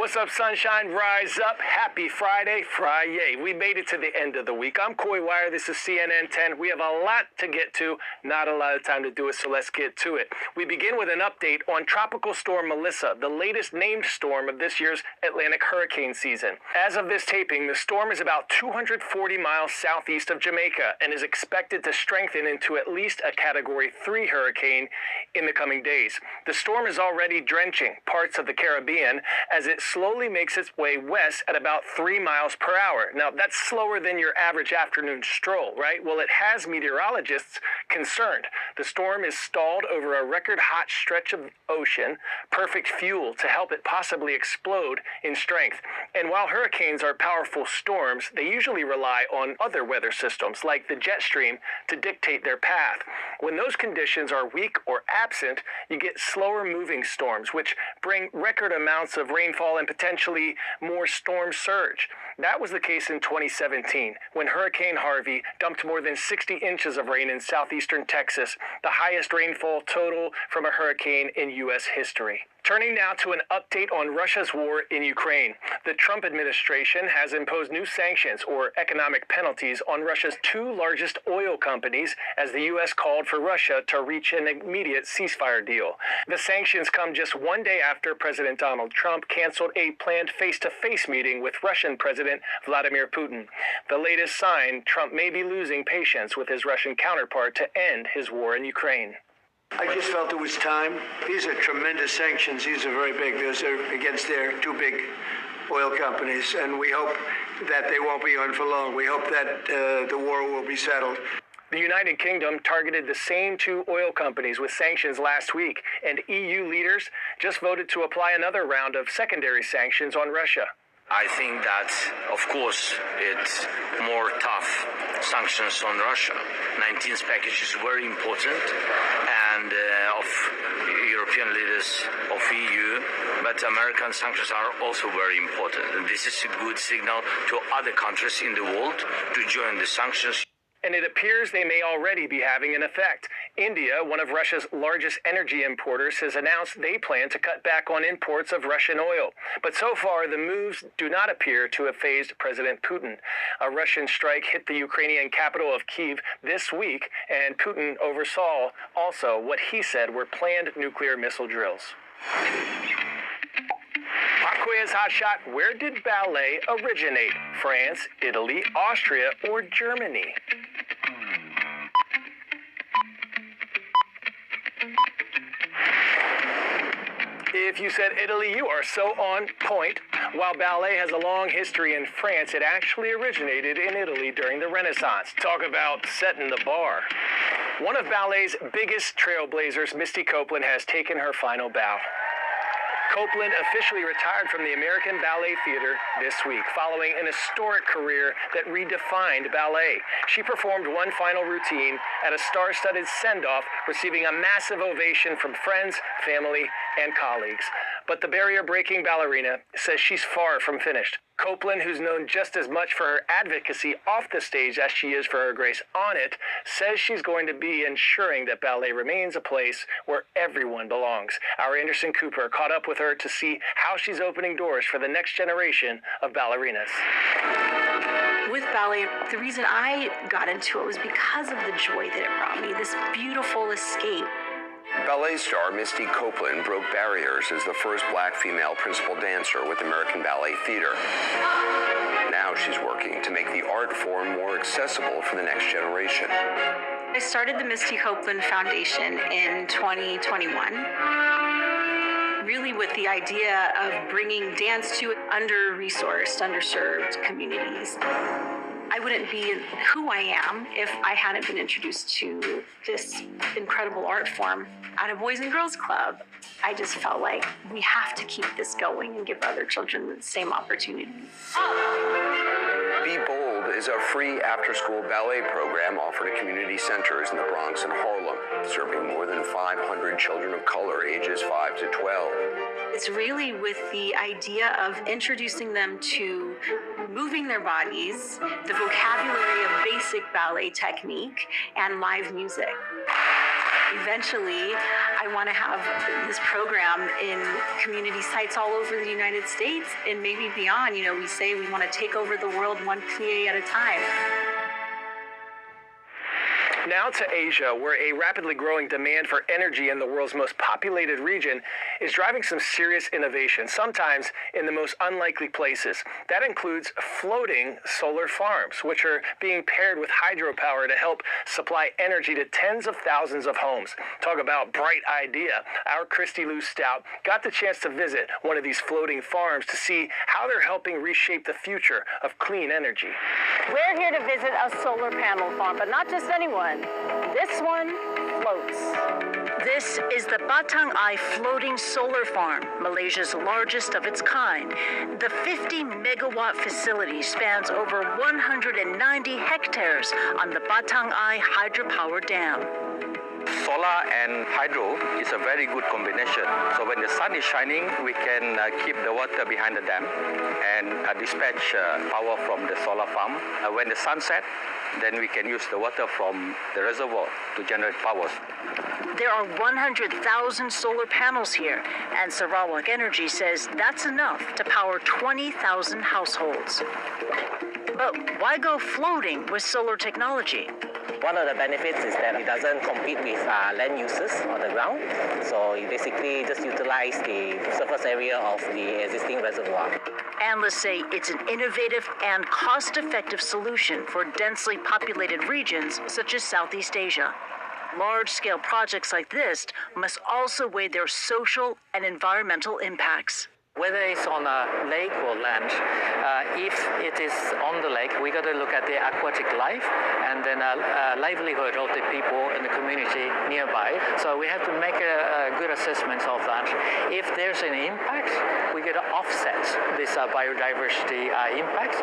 What's up, sunshine? Rise up. Happy Friday. Friday. We made it to the end of the week. I'm Coy Wire. This is CNN 10. We have a lot to get to. Not a lot of time to do it, so let's get to it. We begin with an update on Tropical Storm Melissa, the latest named storm of this year's Atlantic hurricane season. As of this taping, the storm is about 240 miles southeast of Jamaica and is expected to strengthen into at least a Category 3 hurricane in the coming days. The storm is already drenching parts of the Caribbean as it slowly makes its way west at about 3 miles per hour. Now, that's slower than your average afternoon stroll, right? Well, it has meteorologists concerned. The storm is stalled over a record-hot stretch of ocean, perfect fuel to help it possibly explode in strength. And while hurricanes are powerful storms, they usually rely on other weather systems, like the jet stream, to dictate their path. When those conditions are weak or absent, you get slower-moving storms, which bring record amounts of rainfall and potentially more storm surge. That was the case in 2017, when Hurricane Harvey dumped more than 60 inches of rain in southeastern Texas, the highest rainfall total from a hurricane in U.S. history. Turning now to an update on Russia's war in Ukraine. The Trump administration has imposed new sanctions or economic penalties on Russia's two largest oil companies as the U.S. called for Russia to reach an immediate ceasefire deal. The sanctions come just one day after President Donald Trump canceled a planned face-to-face meeting with Russian President Vladimir Putin. The latest sign Trump may be losing patience with his Russian counterpart to end his war in Ukraine. I just felt it was time. These are tremendous sanctions. These are very big. Those are against their two big oil companies, and we hope that they won't be on for long. We hope that the war will be settled. The United Kingdom targeted the same two oil companies with sanctions last week, and EU leaders just voted to apply another round of secondary sanctions on Russia. I think that, of course, it's more tough sanctions on Russia. 19th package is very important, and of European leaders, of EU, but American sanctions are also very important. And this is a good signal to other countries in the world to join the sanctions. And it appears they may already be having an effect. India, one of Russia's largest energy importers, has announced they plan to cut back on imports of Russian oil. But so far, the moves do not appear to have fazed President Putin. A Russian strike hit the Ukrainian capital of Kyiv this week, and Putin oversaw also what he said were planned nuclear missile drills. Pacoya's Hot Shot, where did ballet originate? France, Italy, Austria, or Germany? If you said Italy, you are so on point. While ballet has a long history in France, it actually originated in Italy during the Renaissance. Talk about setting the bar. One of ballet's biggest trailblazers, Misty Copeland, has taken her final bow. Copeland officially retired from the American Ballet Theater this week, following an historic career that redefined ballet. She performed one final routine at a star-studded send-off, receiving a massive ovation from friends, family, and colleagues. But the barrier-breaking ballerina says she's far from finished. Copeland, who's known just as much for her advocacy off the stage as she is for her grace on it, says she's going to be ensuring that ballet remains a place where everyone belongs. Our Anderson Cooper caught up with her to see how she's opening doors for the next generation of ballerinas. With ballet, the reason I got into it was because of the joy that it brought me, this beautiful escape. Ballet star Misty Copeland broke barriers as the first black female principal dancer with American Ballet Theater. Now she's working to make the art form more accessible for the next generation. I started the Misty Copeland Foundation in 2021, really with the idea of bringing dance to under-resourced, underserved communities. I wouldn't be who I am if I hadn't been introduced to this incredible art form at a Boys and Girls Club. I just felt like we have to keep this going and give other children the same opportunity. Be Bold is a free after-school ballet program offered at community centers in the Bronx and Harlem, serving more than 500 children of color ages 5 to 12. It's really with the idea of introducing them to moving their bodies, the vocabulary of basic ballet technique, and live music. Eventually, I want to have this program in community sites all over the United States and maybe beyond. You know, we say we want to take over the world one PA at a time. Now to Asia, where a rapidly growing demand for energy in the world's most populated region is driving some serious innovation, sometimes in the most unlikely places. That includes floating solar farms, which are being paired with hydropower to help supply energy to tens of thousands of homes. Talk about bright idea. Our Christy Lou Stout got the chance to visit one of these floating farms to see how they're helping reshape the future of clean energy. We're here to visit a solar panel farm, but not just anyone. This one floats. This is the Batang Ai Floating Solar Farm, Malaysia's largest of its kind. The 50-megawatt facility spans over 190 hectares on the Batang Ai hydropower dam. Solar and hydro is a very good combination. So when the sun is shining, we can keep the water behind the dam and dispatch power from the solar farm. When the sun sets, then we can use the water from the reservoir to generate power. There are 100,000 solar panels here, and Sarawak Energy says that's enough to power 20,000 households. But why go floating with solar technology? One of the benefits is that it doesn't compete with land uses on the ground. So you basically just utilize the surface area of the existing reservoir. Analysts say it's an innovative and cost-effective solution for densely populated regions such as Southeast Asia. Large-scale projects like this must also weigh their social and environmental impacts. Whether it's on a lake or land, if it is on the lake, we got to look at the aquatic life and then livelihood of the people in the community nearby. So we have to make a good assessment of that. If there's an impact, we got to offset this biodiversity impacts.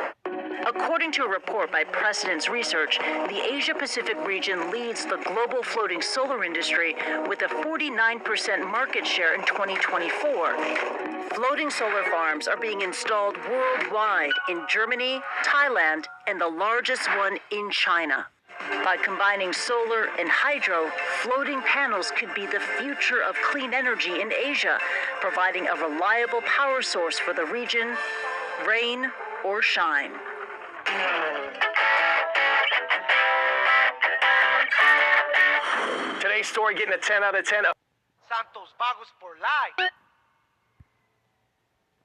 According to a report by Precedence Research, the Asia-Pacific region leads the global floating solar industry with a 49% market share in 2024. Floating solar farms are being installed worldwide in Germany, Thailand, and the largest one in China. By combining solar and hydro, floating panels could be the future of clean energy in Asia, providing a reliable power source for the region, rain or shine. Today's story getting a 10 out of 10. Santos Bagos for life.